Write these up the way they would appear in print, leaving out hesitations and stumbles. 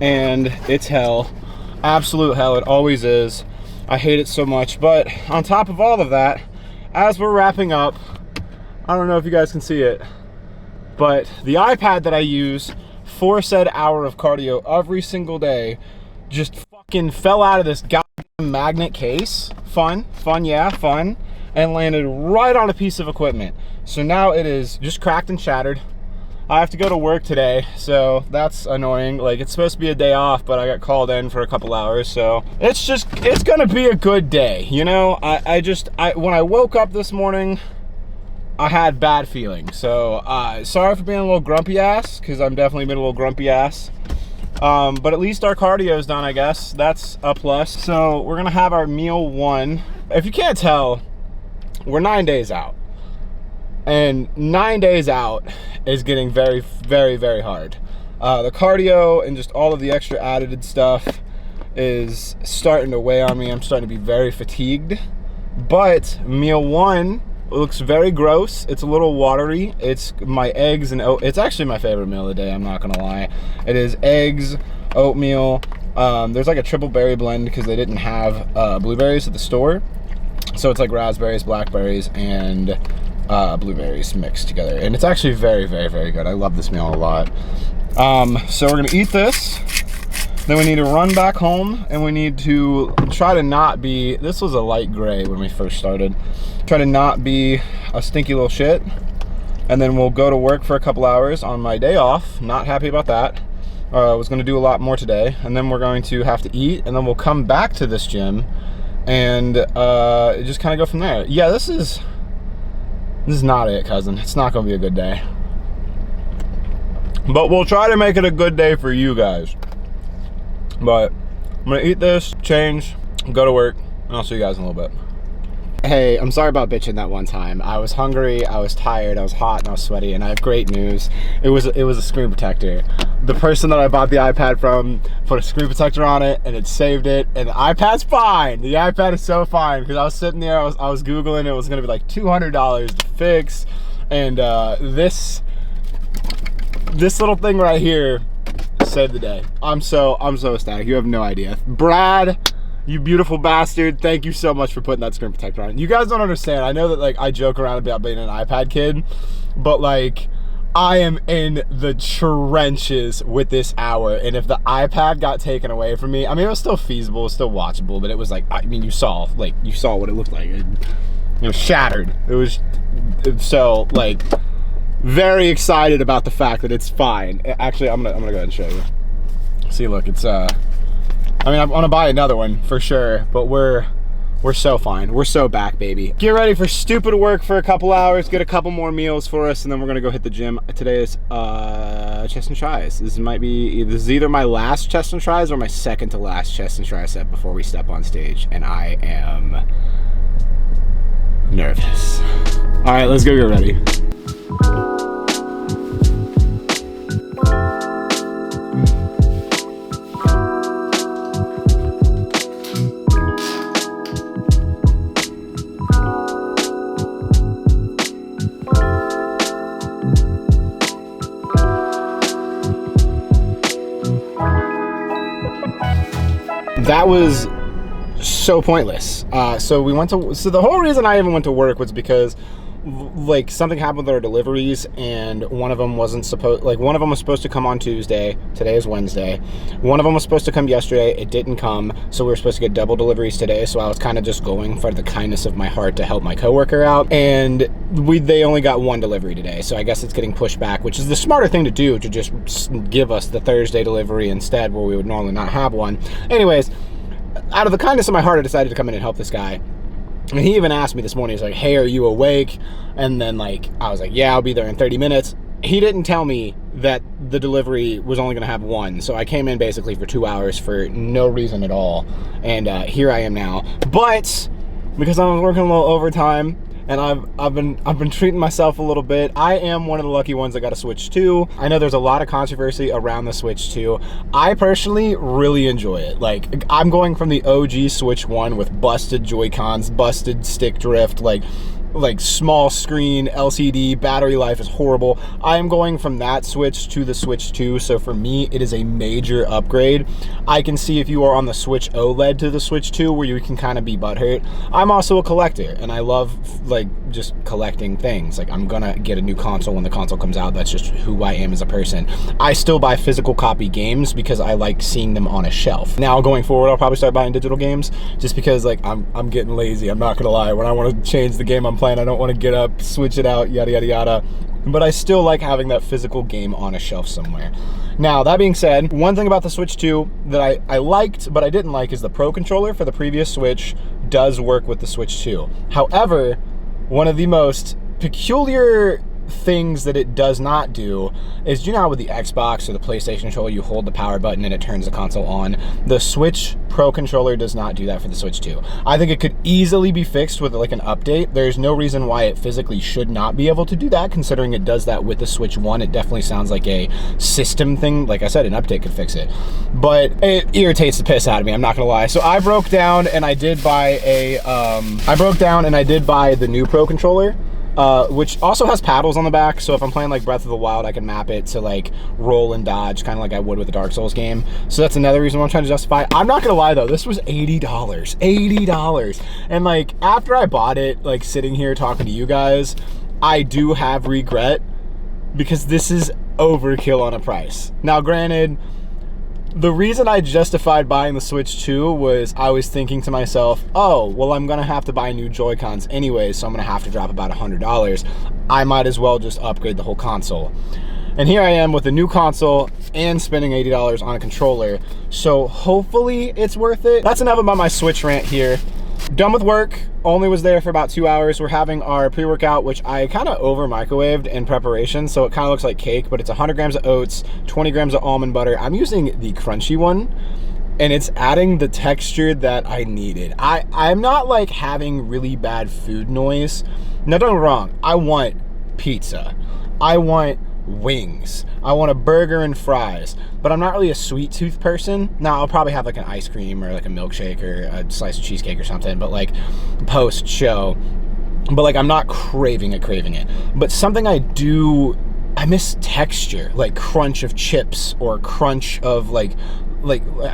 And it's hell, absolute hell. It always is. I hate it so much. But on top of all of that, as we're wrapping up, I don't know if you guys can see it, but the iPad that I use for said hour of cardio every single day just fucking fell out of this goddamn magnet case. Fun, yeah, fun. And landed right on a piece of equipment. So now it is just cracked and shattered. I have to go to work today, so that's annoying. Like, it's supposed to be a day off, but I got called in for a couple hours, so it's gonna be a good day, you know? When I woke up this morning, I had bad feelings. So sorry for being a little grumpy ass, because I'm definitely been a little grumpy ass. But at least our cardio is done, I guess. That's a plus. So we're gonna have our meal 1. If you can't tell, we're 9 days out. And 9 days out is getting very, very, very hard. The cardio and just all of the extra added stuff is starting to weigh on me. I'm starting to be very fatigued. But meal 1 looks very gross. It's a little watery. It's my eggs and it's actually my favorite meal of the day, I'm not gonna lie. It is eggs, oatmeal. There's like a triple berry blend because they didn't have blueberries at the store. So it's like raspberries, blackberries, and blueberries mixed together, and it's actually very, very, very good. I love this meal a lot. So we're gonna eat this, then we need to run back home, and we need to try to not be, this was a light gray when we first started, try to not be a stinky little shit, and then we'll go to work for a couple hours on my day off. Not happy about that. I was gonna do a lot more today, and then we're going to have to eat, and then we'll come back to this gym and just kind of go from there. Yeah, this is not it, cousin. It's not gonna be a good day, but we'll try to make it a good day for you guys. But I'm gonna eat this, change, go to work, and I'll see you guys in a little bit. Hey, I'm sorry about bitching that one time. I was hungry, I was tired, I was hot, and I was sweaty, and I have great news. It was a screen protector. The person that I bought the iPad from put a screen protector on it, and it saved it, and the iPad's fine. The iPad is so fine, because I was sitting there, I was Googling, it was gonna be like $200 to fix, and this little thing right here saved the day. I'm so ecstatic. You have no idea. Brad, you beautiful bastard, thank you so much for putting that screen protector on. You guys don't understand. I know that like I joke around about being an iPad kid, but like I am in the trenches with this hour, and if the iPad got taken away from me, I mean, it was still feasible, it was still watchable, but it was like, I mean, you saw what it looked like. It was shattered. It was so like very excited about the fact that it's fine. Actually, I'm gonna go ahead and show you. See, look, it's I mean, I want to buy another one for sure, but we're so fine. We're so back, baby. Get ready for stupid work for a couple hours, get a couple more meals for us, and then we're gonna go hit the gym. Today is chest and tries. This is either my last chest and tries or my second to last chest and try set before we step on stage, and I am nervous. All right, let's go get ready. That was so pointless. So the whole reason I even went to work was because like something happened with our deliveries, and one of them was supposed to come on Tuesday. Today is Wednesday. One of them was supposed to come yesterday. It didn't come, so we were supposed to get double deliveries today. So I was kind of just going for the kindness of my heart to help my coworker out, and they only got one delivery today. So I guess it's getting pushed back, which is the smarter thing to do, to just give us the Thursday delivery instead, where we would normally not have one. Anyways, out of the kindness of my heart, I decided to come in and help this guy. And he even asked me this morning, he's like, hey, are you awake? And then like, I was like, yeah, I'll be there in 30 minutes. He didn't tell me that the delivery was only gonna have one. So I came in basically for 2 hours for no reason at all. And here I am now. But because I was working a little overtime, and I've been treating myself a little bit, I am one of the lucky ones that got a Switch 2. I know there's a lot of controversy around the Switch 2. I personally really enjoy it. Like, I'm going from the OG Switch 1 with busted Joy-Cons, busted stick drift, like small screen, LCD, battery life is horrible. I am going from that Switch to the Switch 2, so for me, it is a major upgrade. I can see if you are on the Switch OLED to the Switch 2, where you can kind of be butthurt. I'm also a collector, and I love, like, just collecting things. Like, I'm gonna get a new console when the console comes out. That's just who I am as a person. I still buy physical copy games because I like seeing them on a shelf. Now, going forward, I'll probably start buying digital games, just because, like, I'm getting lazy. I'm not gonna lie. When I want to change the game I'm playing, I don't want to get up, switch it out, yada yada yada, but I still like having that physical game on a shelf somewhere. Now, that being said, one thing about the Switch 2 that I liked but I didn't like is the Pro Controller for the previous Switch does work with the Switch 2. However, one of the most peculiar things that it does not do is, you know how with the Xbox or the PlayStation controller you hold the power button and it turns the console on? The Switch Pro Controller does not do that for the Switch 2. I think it could easily be fixed with like an update. There's no reason why it physically should not be able to do that, considering it does that with the Switch 1. It definitely sounds like a system thing. Like I said, an update could fix it, but it irritates the piss out of me, I'm not gonna lie. So I broke down and I did buy the new Pro Controller, which also has paddles on the back, so if I'm playing like Breath of the Wild, I can map it to like roll and dodge, kind of like I would with the Dark Souls game. So that's another reason why I'm trying to justify. I'm not gonna lie though, this was $80. $80. And like, after I bought it, like sitting here talking to you guys, I do have regret, because this is overkill on a price. Now granted, the reason I justified buying the Switch 2 was I was thinking to myself, oh, well, I'm gonna have to buy new Joy-Cons anyway, so I'm gonna have to drop about $100. I might as well just upgrade the whole console. And here I am with a new console and spending $80 on a controller, so hopefully it's worth it. That's enough about my Switch rant here. Done with work, only was there for about 2 hours. We're having our pre-workout, which I kind of over microwaved in preparation, so it kind of looks like cake, but it's 100 grams of oats, 20 grams of almond butter. I'm using the crunchy one, and it's adding the texture that I needed. I'm not like having really bad food noise. Now don't get me wrong, I want pizza. I want wings. I want a burger and fries, but I'm not really a sweet tooth person. Now I'll probably have like an ice cream or like a milkshake or a slice of cheesecake or something, but like post show. But like, I'm not craving it. But something I do I miss texture, like crunch of chips or crunch of like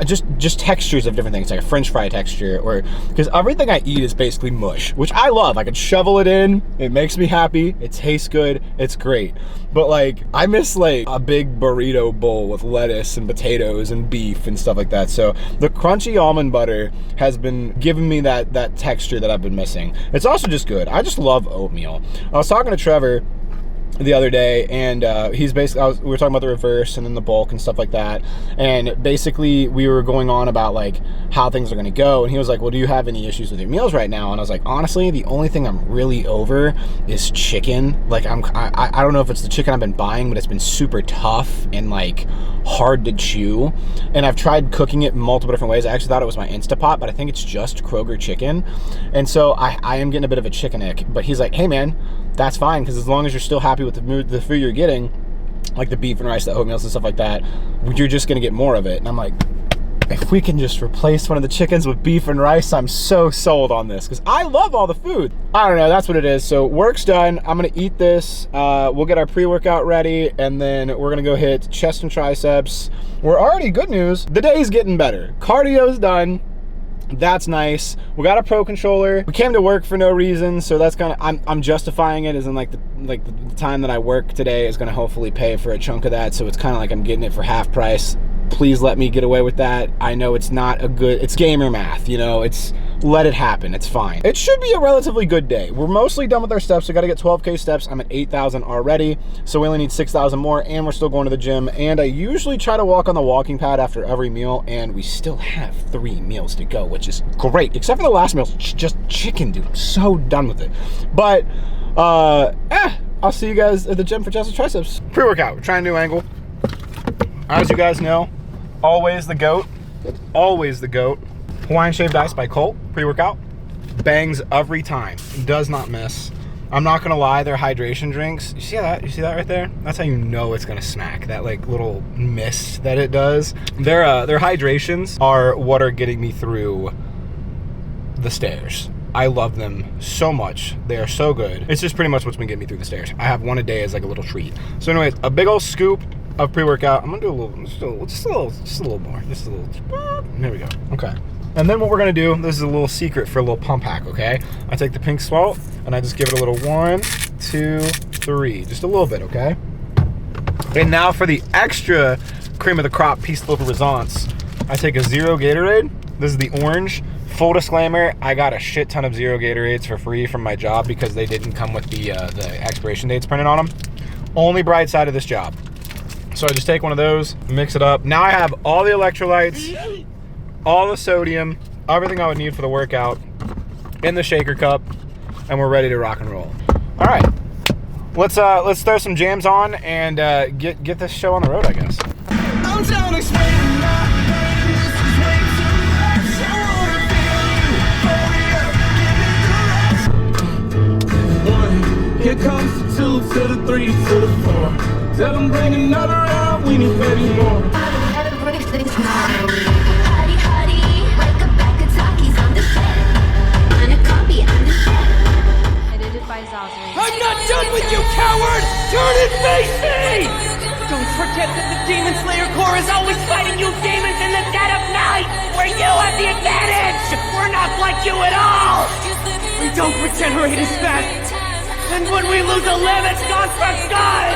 just textures of different things, like a French fry texture, or because everything I eat is basically mush, which I love. I can shovel it in, it makes me happy, it tastes good, it's great. But like, I miss like a big burrito bowl with lettuce and potatoes and beef and stuff like that. So the crunchy almond butter has been giving me that texture that I've been missing. It's also just good. I just love oatmeal. I was talking to Trevor the other day, and he's basically, we were talking about the reverse and then the bulk and stuff like that, and basically we were going on about like how things are going to go, and he was like, well, do you have any issues with your meals right now? And I was like, honestly, the only thing I'm really over is chicken. Like I don't know if it's the chicken I've been buying, but it's been super tough and like hard to chew, and I've tried cooking it multiple different ways. I actually thought it was my Instapot, but I think it's just Kroger chicken, and so I am getting a bit of a chicken ick. But he's like, hey man, that's fine, because as long as you're still happy with the food you're getting, like the beef and rice, the oatmeal and stuff like that, you're just gonna get more of it. And I'm like, if we can just replace one of the chickens with beef and rice, I'm so sold on this, because I love all the food. I don't know, that's what it is. So work's done. I'm gonna eat this. We'll get our pre-workout ready, and then we're gonna go hit chest and triceps. We're already, good news, the day's getting better. Cardio's done. That's nice. We got a pro controller. We came to work for no reason, so that's kind of, I'm justifying it as in like the time that I work today is going to hopefully pay for a chunk of that, so it's kind of like I'm getting it for half price. Please let me get away with that. I know it's not a good, it's gamer math, you know, it's, let it happen, it's fine. It should be a relatively good day. We're mostly done with our steps. We got to get 12K steps. I'm at 8,000 already, so we only need 6,000 more, and we're still going to the gym. And I usually try to walk on the walking pad after every meal, and we still have 3 meals to go, which is great, except for the last meal, just chicken, dude. I'm so done with it. But I'll see you guys at the gym for chest and triceps. Pre-workout, we're trying a new angle. As you guys know, always the GOAT, always the GOAT. Hawaiian Shaved Ice by Colt, pre-workout. Bangs every time, does not miss. I'm not gonna lie, their hydration drinks, you see that? You see that right there? That's how you know it's gonna smack, that like little mist that it does. Their hydrations are what are getting me through the stairs. I love them so much. They are so good. It's just pretty much what's been getting me through the stairs. I have one a day as like a little treat. So anyways, a big old scoop of pre-workout. I'm gonna do a little, just a little more. Just a little, there we go, okay. And then what we're gonna do, this is a little secret for a little pump hack, okay? I take the pink salt and I just give it a little 1, 2, 3, just a little bit, okay? And now for the extra cream of the crop piece de resistance, I take a Zero Gatorade. This is the orange. Full disclaimer, I got a shit ton of Zero Gatorades for free from my job because they didn't come with the expiration dates printed on them. Only bright side of this job. So I just take one of those, mix it up. Now I have all the electrolytes, all the sodium, everything I would need for the workout in the shaker cup, and we're ready to rock and roll. All right, let's throw some jams on and get this show on the road, I guess. I'm down explaining my pain. This is way too much. I wanna feel you. Hurry up, give me the rest. 1, here comes the 2 to the 3 to the 4. Tell them bring another round. We need maybe more. I'm not done with you, coward! Turn and face me! Don't forget that the Demon Slayer Corps is always fighting you demons in the dead of night, where you have the advantage! We're not like you at all! We don't regenerate as fast, and when we lose a limb, it's gone for good!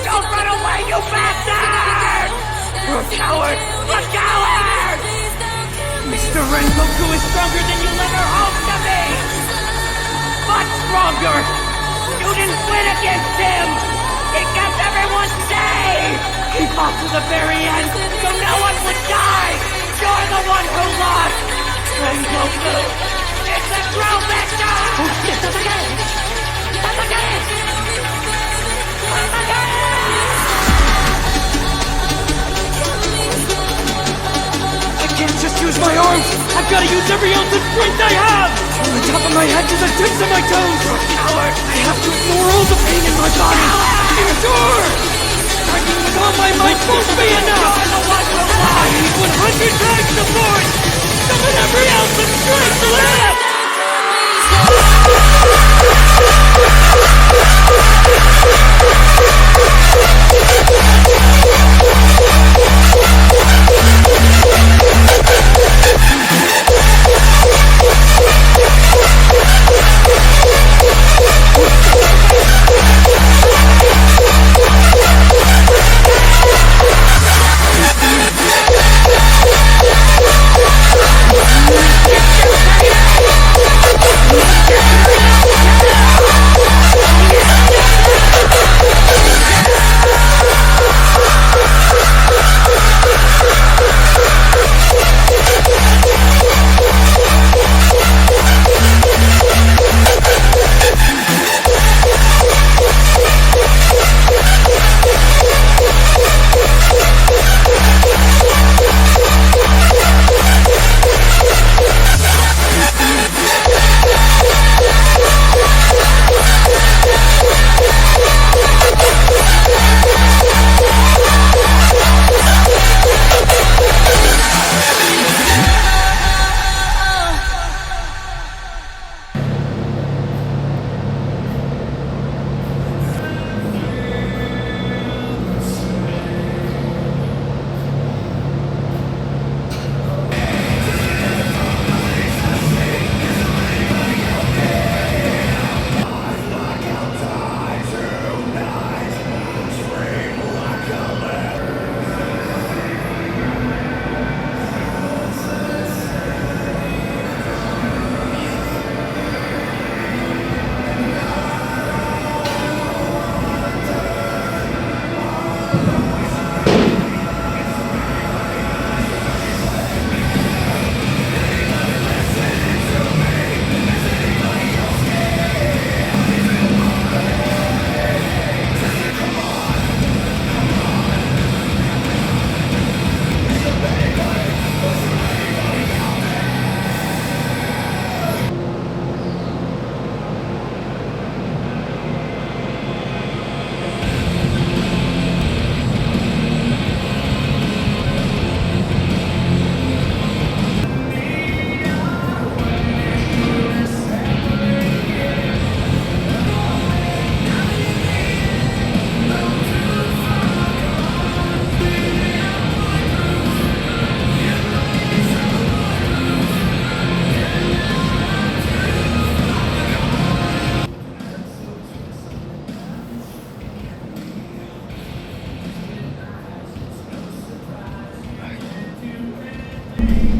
Don't run away, you bastard! You're a coward! A coward! Mr. Rengoku is stronger than you'll ever hope to be! Much stronger! You didn't win against him! He kept everyone safe! He fought to the very end, so no one would die! You're the one who lost! Rengoku is the true victor! Oh shit, that's again! That's again! That's again! I can't just use my arms! I've gotta use every ounce of strength I have! From the top of my head to the tips of my toes! You're a coward! I have to ignore all the pain in my body! Endure! Striking with all my might won't be enough! I need 100 times the force! Summon every ounce of strength left!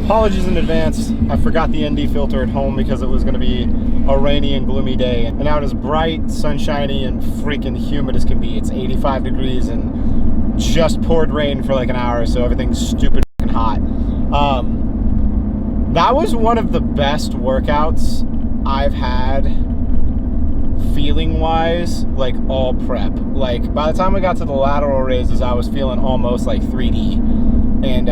Apologies in advance. I forgot the ND filter at home because it was going to be a rainy and gloomy day. And now it is bright, sunshiny, and freaking humid as can be. It's 85 degrees and just poured rain for like an hour, so everything's stupid and hot. That was one of the best workouts I've had feeling-wise, like all prep. Like by the time I got to the lateral raises, I was feeling almost like 3D. And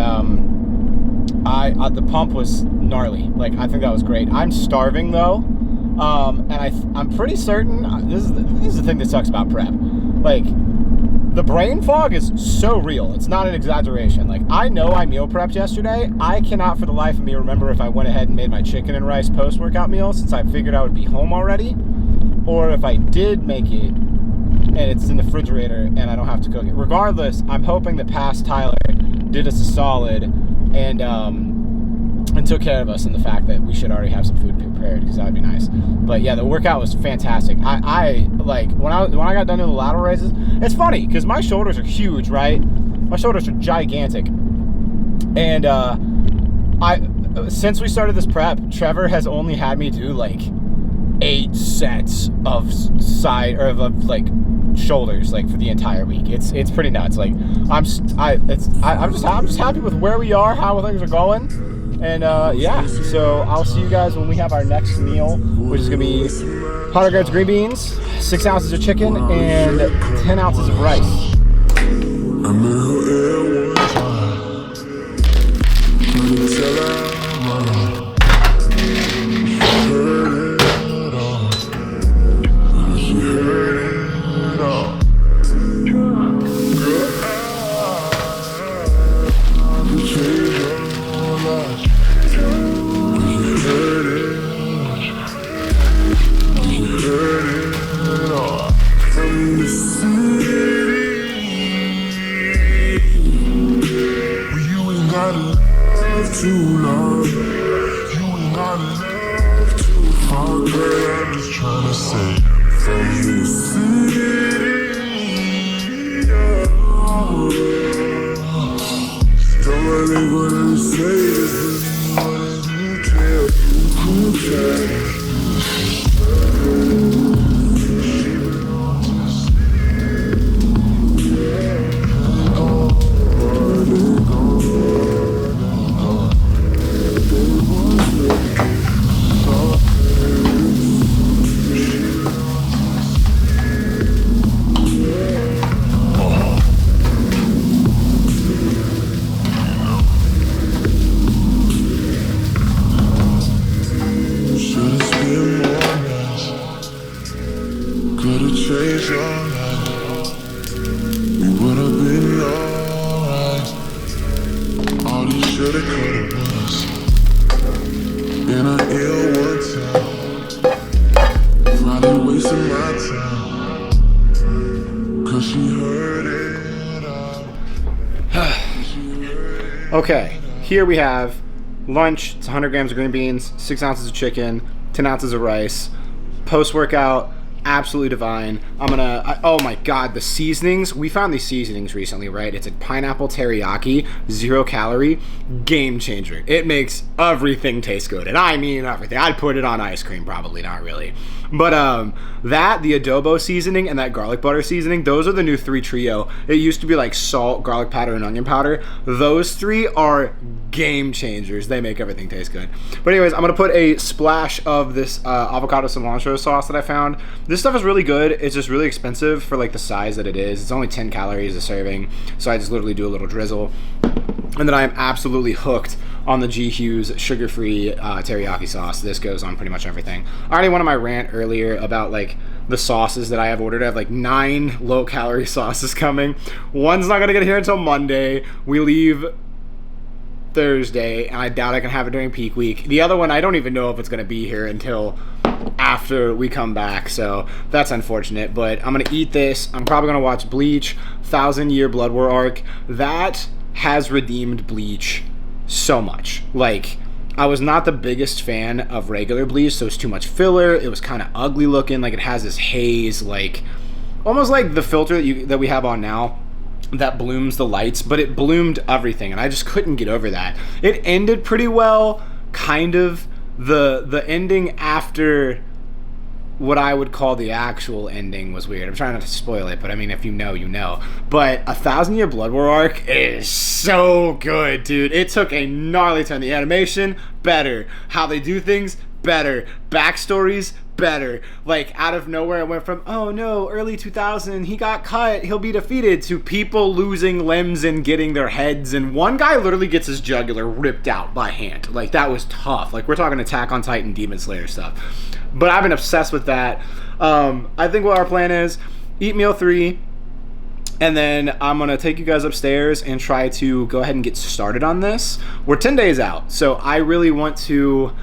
the pump was gnarly. Like, I think that was great. I'm starving though, and I'm pretty certain this is the thing that sucks about prep. Like, the brain fog is so real. It's not an exaggeration. Like, I know I meal prepped yesterday. I cannot for the life of me remember if I went ahead and made my chicken and rice post-workout meal, since I figured I would be home already, or if I did make it and it's in the refrigerator and I don't have to cook it. Regardless, I'm hoping that past Tyler did us a solid and took care of us in the fact that we should already have some food prepared, because that would be nice. But yeah, the workout was fantastic. I like when I got done doing the lateral raises. It's funny because my shoulders are huge, right? My shoulders are gigantic, and since we started this prep, Trevor has only had me do like 8 sets of like shoulders, like for the entire week. It's pretty nuts. Like I'm just happy with where we are, how things are going, and yeah. So I'll see you guys when we have our next meal, which is gonna be 100 grams of green beans, 6 ounces of chicken, and 10 ounces of rice. Okay, here we have lunch. It's 100 grams of green beans, 6 ounces of chicken, 10 ounces of rice. Post-workout, absolutely divine. Oh my god, the seasonings. We found these seasonings recently, right? It's a pineapple teriyaki, 0 calorie, game changer. It makes everything taste good, and I mean everything. I'd put it on ice cream, probably not really. But the adobo seasoning and that garlic butter seasoning, those are the new 3 trio. It used to be like salt, garlic powder, and onion powder. Those 3 are game changers. They make everything taste good. But anyways, I'm gonna put a splash of this avocado cilantro sauce that I found. This stuff is really good. It's just really expensive for like the size that it is. It's only 10 calories a serving, so I just literally do a little drizzle. And then I am absolutely hooked on the G. Hughes sugar-free teriyaki sauce. This goes on pretty much everything. I already went on my rant earlier about like the sauces that I have ordered. I have like 9 low-calorie sauces coming. One's not gonna get here until Monday. We leave Thursday, and I doubt I can have it during peak week. The other one, I don't even know if it's gonna be here until after we come back, so that's unfortunate. But I'm gonna eat this. I'm probably gonna watch Bleach, 1,000-Year Blood War arc. That has redeemed Bleach so much. Like, I was not the biggest fan of regular Bleach, so it's too much filler. It was kind of ugly looking. Like, it has this haze, like almost like the filter that we have on now. that blooms the lights, but it bloomed everything, and I just couldn't get over that. It ended pretty well, kind of. The ending after what I would call the actual ending was weird. I'm trying not to spoil it, but I mean, if you know, you know. But A 1,000 Year Blood War arc is so good, dude. It took a gnarly turn. The animation, better. How they do things, better. Backstories, better. Like, out of nowhere, it went from, oh no, early 2000, he got cut, he'll be defeated, to people losing limbs and getting their heads, and one guy literally gets his jugular ripped out by hand. Like, that was tough. Like, we're talking Attack on Titan, Demon Slayer stuff. But I've been obsessed with that. I think what our plan is, eat meal 3, and then I'm going to take you guys upstairs and try to go ahead and get started on this. We're 10 days out, so I really want to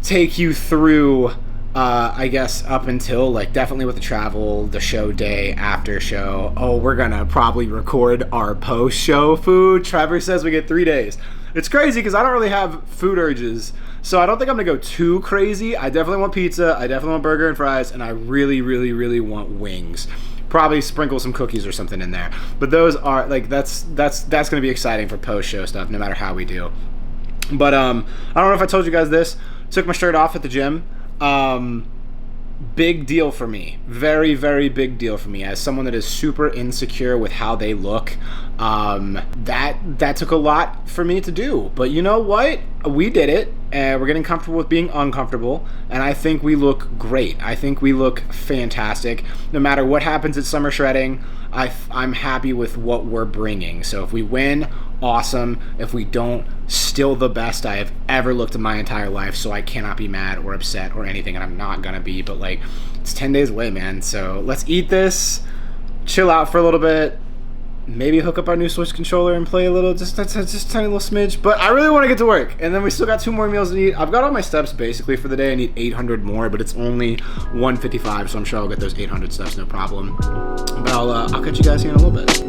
take you through, I guess, up until, like, definitely with the travel, the show day, after show. Oh, we're going to probably record our post-show food. Trevor says we get 3 days. It's crazy because I don't really have food urges, so I don't think I'm going to go too crazy. I definitely want pizza, I definitely want burger and fries, and I really, really, really want wings. Probably sprinkle some cookies or something in there. But those are, like, that's going to be exciting for post-show stuff, no matter how we do. But I don't know if I told you guys this. Took my shirt off at the gym. Big deal for me. Very, very big deal for me. As someone that is super insecure with how they look, that took a lot for me to do. But you know what? We did it, and we're getting comfortable with being uncomfortable, and I think we look great. I think we look fantastic. No matter what happens at Summer Shredding, I'm happy with what we're bringing. So if we win, awesome. If we don't, still the best I have ever looked in my entire life, so I cannot be mad or upset or anything, and I'm not gonna be. But, like, it's 10 days away, man, so let's eat this, chill out for a little bit, maybe hook up our new Switch controller and play a little, just a tiny little smidge. But I really want to get to work, and then we still got 2 more meals to eat. I've got all my steps basically for the day. I need 800 more, but it's only 155, so I'm sure I'll get those 800 steps, no problem. But I'll catch you guys here in a little bit.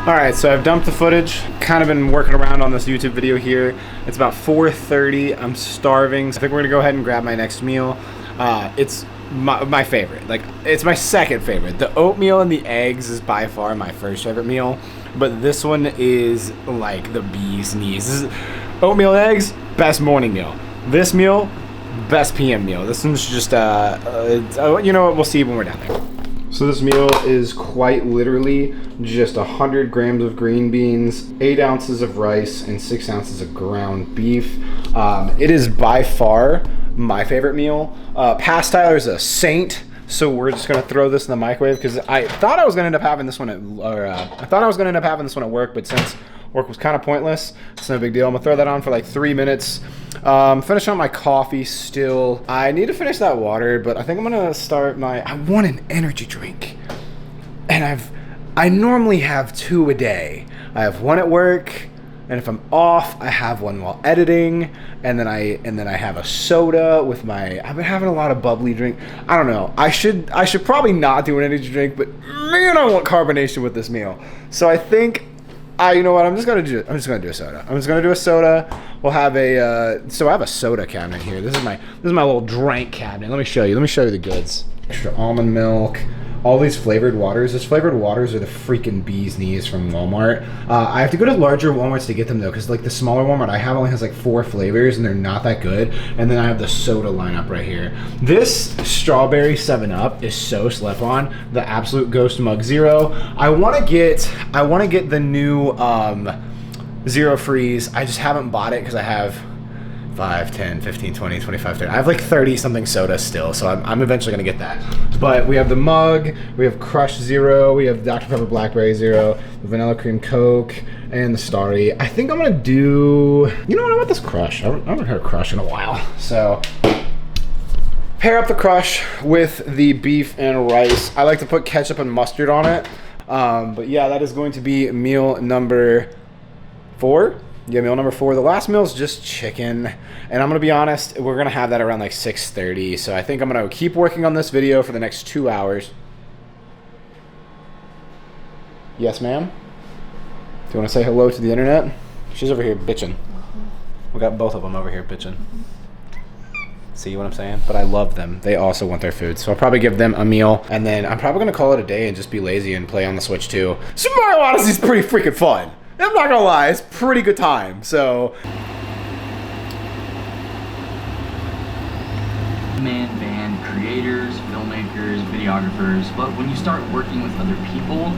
Alright, so I've dumped the footage, kind of been working around on this YouTube video here. It's about 4:30, I'm starving, so I think we're gonna go ahead and grab my next meal. It's my favorite, like, it's my second favorite. The oatmeal and the eggs is by far my first favorite meal, but this one is like the bee's knees. This is oatmeal and eggs, best morning meal. This meal, best PM meal. This one's just, you know what, we'll see when we're down there. So this meal is quite literally just 100 grams of green beans, 8 ounces of rice, and 6 ounces of ground beef. It is by far my favorite meal. Past Tyler's a saint So we're just gonna throw this in the microwave because I thought I was gonna end up having this one at, work, but since work was kind of pointless, it's no big deal. I'm gonna throw that on for like 3 minutes. Finish on my coffee still. I need to finish that water, but I think I'm gonna start I want an energy drink. And I normally have 2 a day. I have one at work, and if I'm off, I have one while editing, and then I have a soda with I've been having a lot of bubbly drink. I don't know. I should probably not do an energy drink, but man, I want carbonation with this meal. So I think you know what? I'm just gonna do a soda. I'm just gonna do a soda. We'll have so I have a soda cabinet here. This is my little drink cabinet. Let me show you the goods. Extra almond milk. All these flavored waters. These flavored waters are the freaking bee's knees from Walmart. I have to go to larger Walmarts to get them though, because like the smaller Walmart I have only has like 4 flavors and they're not that good. And then I have the soda lineup right here. This strawberry 7-Up is so slept on. The Absolute Ghost Mug Zero. I want to get the new Zero Freeze. I just haven't bought it because I have 5, 10, 15, 20, 25, 30. I have like 30 something soda still, so I'm eventually gonna get that. But we have the mug, we have Crush Zero, we have Dr. Pepper Blackberry Zero, the Vanilla Cream Coke, and the Starry. I think I'm gonna do, you know what, I want this Crush. I haven't had a Crush in a while. So, pair up the Crush with the beef and rice. I like to put ketchup and mustard on it. But yeah, that is going to be meal number 4. Yeah, meal number 4. The last meal is just chicken, and I'm gonna be honest, we're gonna have that around like 6:30. So I think I'm gonna keep working on this video for the next 2 hours. Yes, ma'am. Do you want to say hello to the internet? She's over here bitching. We got both of them over here bitching. See what I'm saying? But I love them. They also want their food, so I'll probably give them a meal, and then I'm probably gonna call it a day and just be lazy and play on the Switch too. Super Mario Odyssey is pretty freaking fun. I'm not gonna lie, it's pretty good time, so. Band creators, filmmakers, videographers, but when you start working with other people.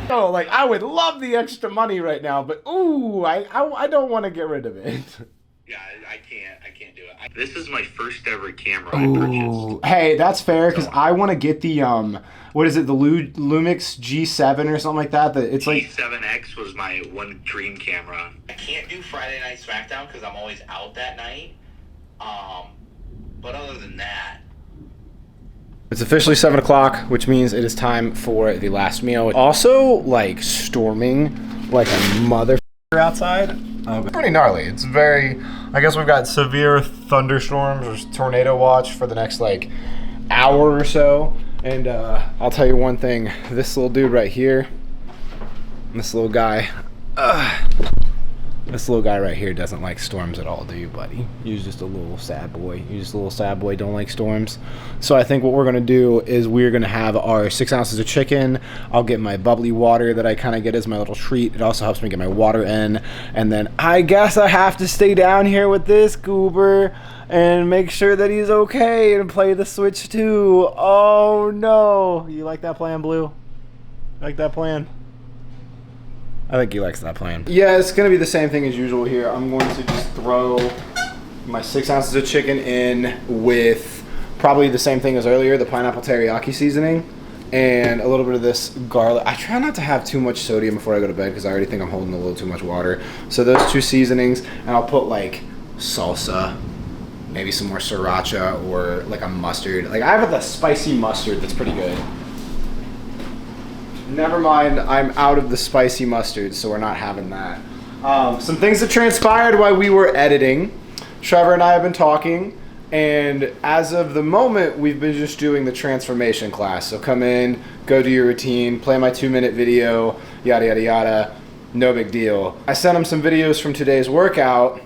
Oh, like I would love the extra money right now, but ooh, I don't want to get rid of it. Yeah, I can't do it. This is my first ever camera Ooh. I purchased. Hey, that's fair, because I want to get the what is it, the Lumix G7 or something like that? It's like G7X was my one dream camera. I can't do Friday Night SmackDown because I'm always out that night. But other than that, it's officially 7 o'clock, which means it is time for the last meal. Also, like storming like a motherfucker outside. Pretty gnarly. It's very, I guess we've got severe thunderstorms or tornado watch for the next like hour or so. And I'll tell you one thing, this little dude right here, this little guy right here doesn't like storms at all, do you, buddy? He's just a little sad boy. Don't like storms. So I think what we're gonna do is we're gonna have our 6 ounces of chicken. I'll get my bubbly water that I kind of get as my little treat. It also helps me get my water in. And then I guess I have to stay down here with this goober and make sure that he's okay and play the Switch too. Oh no. You like that plan, Blue? Like that plan? I think he likes that plan. Yeah, it's gonna be the same thing as usual here. I'm going to just throw my 6 ounces of chicken in with probably the same thing as earlier, the pineapple teriyaki seasoning, and a little bit of this garlic. I try not to have too much sodium before I go to bed because I already think I'm holding a little too much water. So those 2 seasonings, and I'll put like salsa, maybe some more sriracha or like a mustard. Like I have the spicy mustard that's pretty good. Never mind, I'm out of the spicy mustard, so we're not having that. Some things that transpired while we were editing. Trevor and I have been talking, and as of the moment, we've been just doing the transformation class. So come in, go do your routine, play my 2-minute video, yada, yada, yada. No big deal. I sent him some videos from today's workout,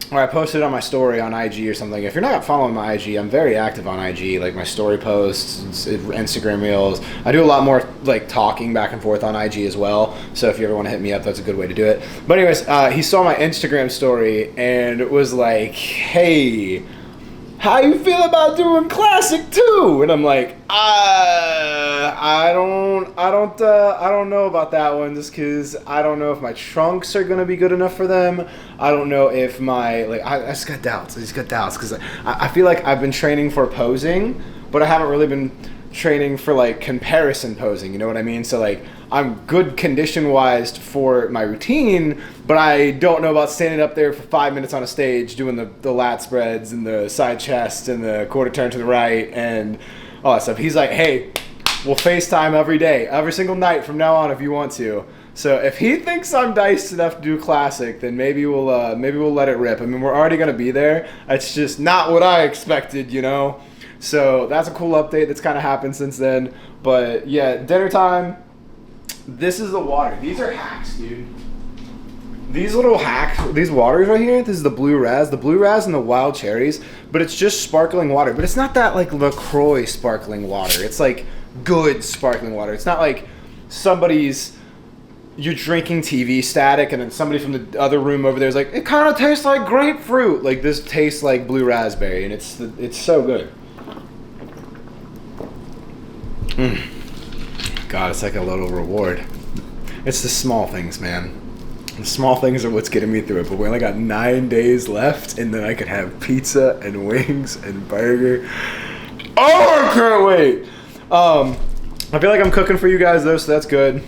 or I posted on my story on IG or something. If you're not following my IG, I'm very active on IG, like my story posts, Instagram reels. I do a lot more like talking back and forth on IG as well. So if you ever want to hit me up, that's a good way to do it. But anyways, he saw my Instagram story and it was like, hey, how you feel about doing classic too? And I'm like, I don't know about that one, just because I don't know if my trunks are gonna be good enough for them. I don't know if my, like, I just got doubts. I just got doubts because I feel like I've been training for posing, but I haven't really been training for like comparison posing, you know what I mean? So like I'm good condition wise for my routine, but I don't know about standing up there for 5 minutes on a stage doing the lat spreads and the side chest and the quarter turn to the right and all that stuff. He's like, hey, we'll FaceTime every day, every single night from now on if you want to. So if he thinks I'm diced enough to do classic, then maybe we'll let it rip. I mean, we're already gonna be there. It's just not what I expected, you know? So that's a cool update that's kind of happened since then. But yeah, dinner time. This is the water. These are hacks, dude. These little hacks, these waters right here, this is the blue raz and the wild cherries, but it's just sparkling water. But it's not that like LaCroix sparkling water. It's like good sparkling water. It's not like you're drinking TV static and then somebody from the other room over there is like, it kind of tastes like grapefruit. Like this tastes like blue raspberry, and it's so good. God, it's like a little reward. It's the small things, man. The small things are what's getting me through it, but we only got 9 days left, and then I could have pizza and wings and burger. Oh, I can't wait. I feel like I'm cooking for you guys though, so that's good.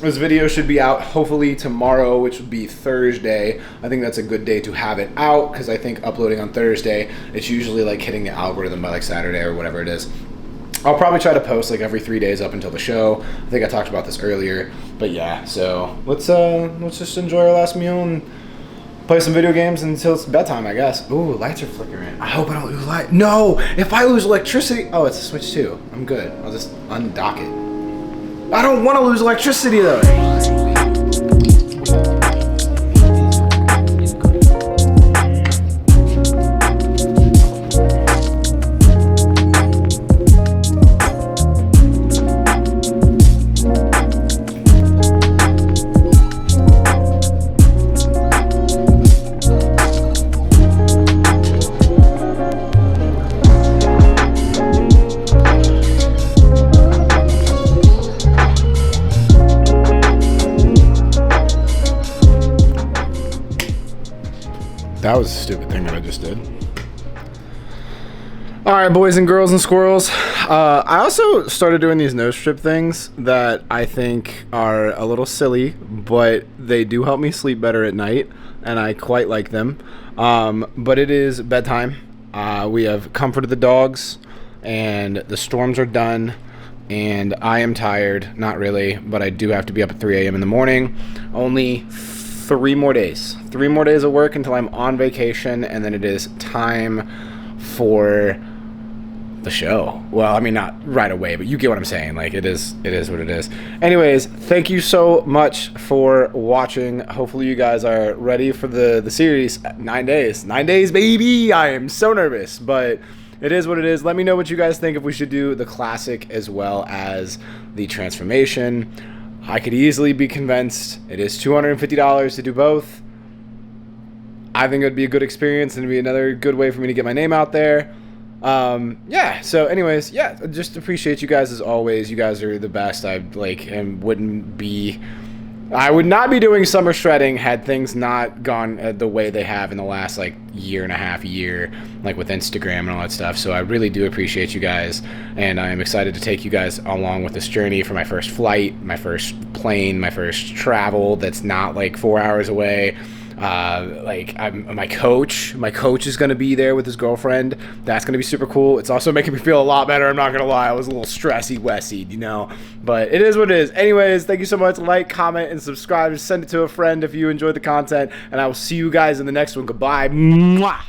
This video should be out hopefully tomorrow, which would be Thursday. I think that's a good day to have it out, because I think uploading on Thursday, it's usually like hitting the algorithm by like Saturday or whatever it is. I'll probably try to post like every 3 days up until the show. I think I talked about this earlier, but yeah. So let's just enjoy our last meal and play some video games until it's bedtime, I guess. Ooh, lights are flickering. I hope I don't lose light. No, if I lose electricity, oh, it's a switch too. I'm good. I'll just undock it. I don't want to lose electricity though. That was a stupid thing that I just did. All right, boys and girls and squirrels. I also started doing these nose strip things that I think are a little silly, but they do help me sleep better at night, and I quite like them. But it is bedtime. We have comforted the dogs, and the storms are done, and I am tired. Not really, but I do have to be up at 3 a.m. in the morning. Only 3 more days. 3 more days of work until I'm on vacation, and then it is time for the show. Well, I mean, not right away, but you get what I'm saying. Like, it is what it is. Anyways, thank you so much for watching. Hopefully you guys are ready for the series. 9 days. 9 days, baby! I am so nervous, but it is what it is. Let me know what you guys think, if we should do the classic as well as the transformation. I could easily be convinced. It is $250 to do both. I think it would be a good experience, and it'd be another good way for me to get my name out there. Yeah, so anyways, yeah, just appreciate you guys as always. You guys are the best. I would not be doing summer shredding had things not gone the way they have in the last like year and a half, like with Instagram and all that stuff. So I really do appreciate you guys, and I'm excited to take you guys along with this journey for my first flight, my first plane, my first travel that's not like 4 hours away. My coach is going to be there with his girlfriend. That's going to be super cool. It's also making me feel a lot better. I'm not going to lie. I was a little stressy-wessied, you know, but it is what it is. Anyways, thank you so much. Like, comment, and subscribe. Send it to a friend if you enjoyed the content, and I will see you guys in the next one. Goodbye. Mwah!